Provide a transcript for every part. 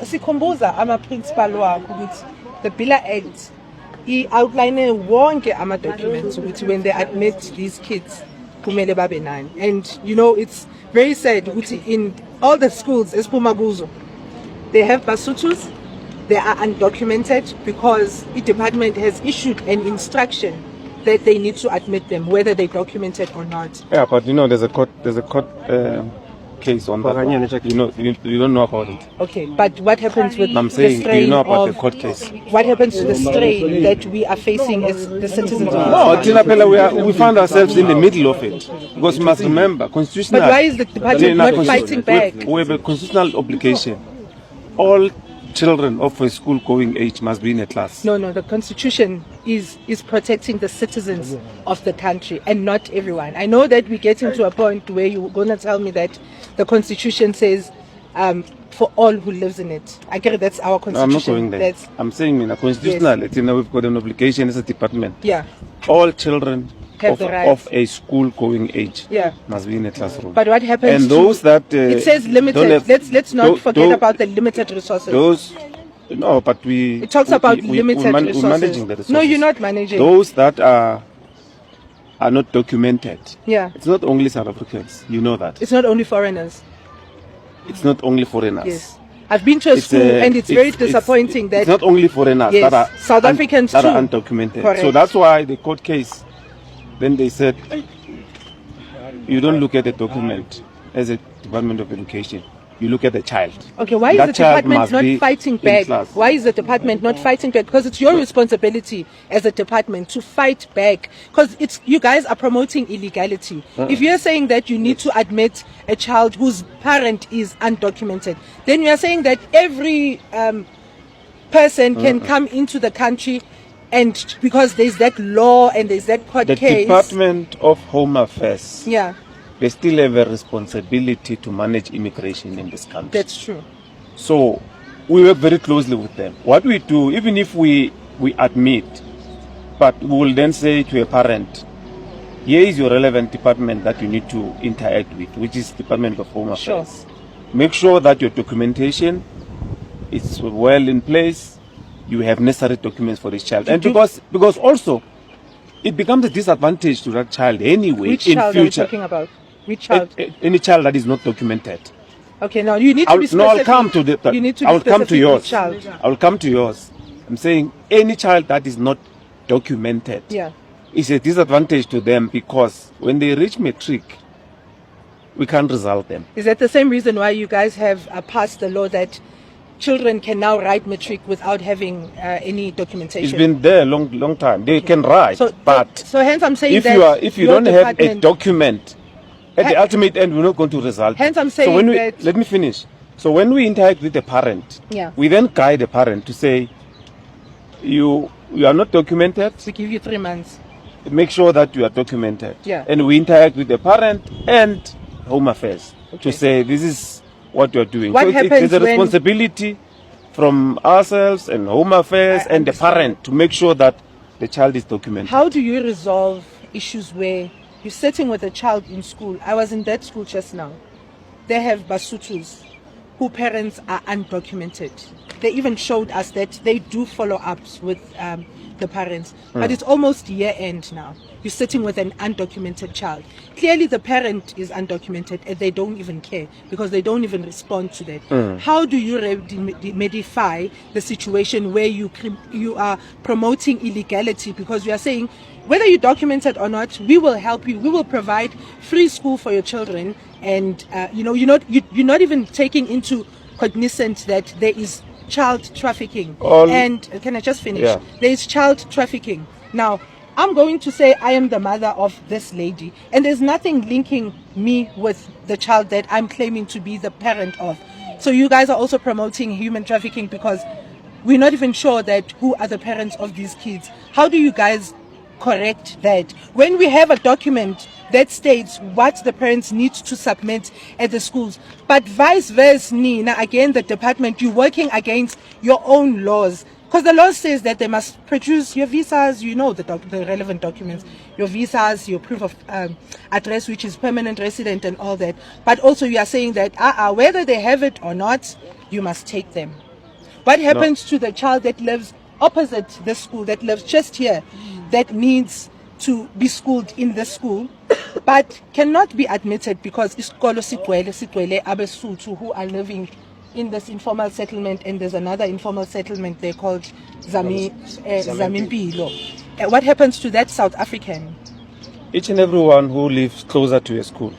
sikhumbuza ama-principal wako ukuthi the Bila Act i-outline wonke ama-documents ukuthi when they admit these kids kumele babe nani. And you know, it's very sad ukuthi in all the schools esiphuma kuzo they have basutus, they are undocumented because the department has issued an instruction that they need to admit them whether they're documented or not. Yeah, but you know there's a court case on that. You don't know about it. Okay, but what happens with I'm saying, do you know about the court case? What happens to the strain that we are facing as the citizens of No, Tina Pella, we find ourselves in the middle of it. Because you must remember, constitutional... But why is the department not fighting back? We have a constitutional obligation. All children of a school-going age must be in a class. No, the Constitution is protecting the citizens of the country and not everyone. I know that we're getting to a point where you're going to tell me that the Constitution says for all who lives in it. I get it, that's our Constitution. No, I'm not going there. I'm saying in a constitutional, yes. We've got an obligation as a department. Yeah. All children have the right of a school-going age must be in a classroom. But what happens? And those that it says limited. Let's not forget about the limited resources. Those no, but it talks about limited resources. We're managing the resources. No, you're not managing. Those that are not documented. Yeah. It's not only South Africans. You know that. It's not only foreigners. It's not only foreigners. Yes. I've been to a school and it's very disappointing that it's not only foreigners yes, that are South Africans that too are undocumented. Correct. So that's why the court case. Then they said, you don't look at the document as a Department of Education. You look at the child. Okay, why is the department not fighting back? Why is the department not fighting back? Because it's your responsibility as a department to fight back. Because it's you guys are promoting illegality. If you're saying that you need to admit a child whose parent is undocumented, then you are saying that every person can come into the country. And because there's that law and there's that court case. The Department of Home Affairs. Yeah. They still have a responsibility to manage immigration in this country. That's true. So we work very closely with them. What we do, even if we admit, but we will then say to a parent, here is your relevant department that you need to interact with, which is Department of Home Affairs. Sure. Make sure that your documentation is well in place. You have necessary documents for this child. And because also it becomes a disadvantage to that child anyway. Which in child future. are you talking about? Which child? Any child that is not documented. Okay, now you need to be specific. No, I'll come to the. You need to I'll be come to yours. Child. I'll come to yours. I'm saying any child that is not documented is a disadvantage to them because when they reach matric, we can't result them. Is that the same reason why you guys have passed the law that children can now write matric without having any documentation? It's been there a long time. They can write, but so hence I'm saying if you don't have a document, at the ultimate end, we're not going to result. Hence I'm saying let me finish. So when we interact with the parent, we then guide the parent to say, you are not documented. We give you 3 months. Make sure that you are documented. Yeah. And we interact with the parent and Home Affairs to say this is what you're doing. What happens it's a responsibility from ourselves and Home Affairs and the parent to make sure that the child is documented. How do you resolve issues where you're sitting with a child in school? I was in that school just now. They have basutus whose parents are undocumented. They even showed us that they do follow-ups with the parents. But it's almost year end now. You're sitting with an undocumented child. Clearly the parent is undocumented and they don't even care because they don't even respond to that. How do you remedify the situation where you are promoting illegality? Because we are saying whether you're documented or not, we will help you. We will provide free school for your children, and you're not even taking into cognizance that there is child trafficking. And can I just finish? Yeah. There is child trafficking. Now, I'm going to say I am the mother of this lady, and there's nothing linking me with the child that I'm claiming to be the parent of. So you guys are also promoting human trafficking because we're not even sure that who are the parents of these kids. How do you guys correct that when we have a document that states what the parents need to submit at the schools, but vice versa, Nina, again, the department, you're working against your own laws Because the law says that they must produce your visas, you know, the relevant documents, your visas, your proof of address, which is permanent resident and all that. But also you are saying that whether they have it or not, you must take them. What happens to the child that lives opposite the school, that lives just here, that needs to be schooled in the school, but cannot be admitted because isikolo sigcwele abeSuthu who are living in this informal settlement, and there's another informal settlement there called Zamimpilo. What happens to that South African? Each and everyone who lives closer to a school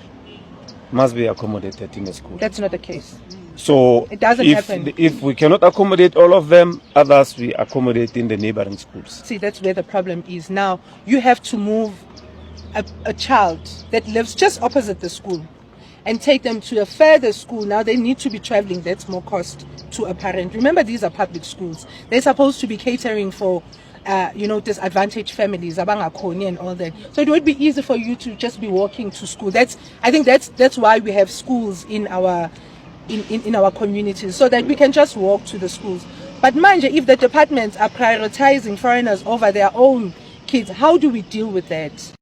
must be accommodated in a school. That's not the case. So it doesn't happen. If we cannot accommodate all of them, others we accommodate in the neighboring schools. See, that's where the problem is. Now, you have to move a child that lives just opposite the school and take them to a further school. Now they need to be traveling. That's more cost to a parent. Remember, these are public schools. They're supposed to be catering for disadvantaged families, abangakoni and all that. So it would be easy for you to just be walking to school. I think that's why we have schools in our communities, so that we can just walk to the schools. But mind you, if the departments are prioritizing foreigners over their own kids, how do we deal with that?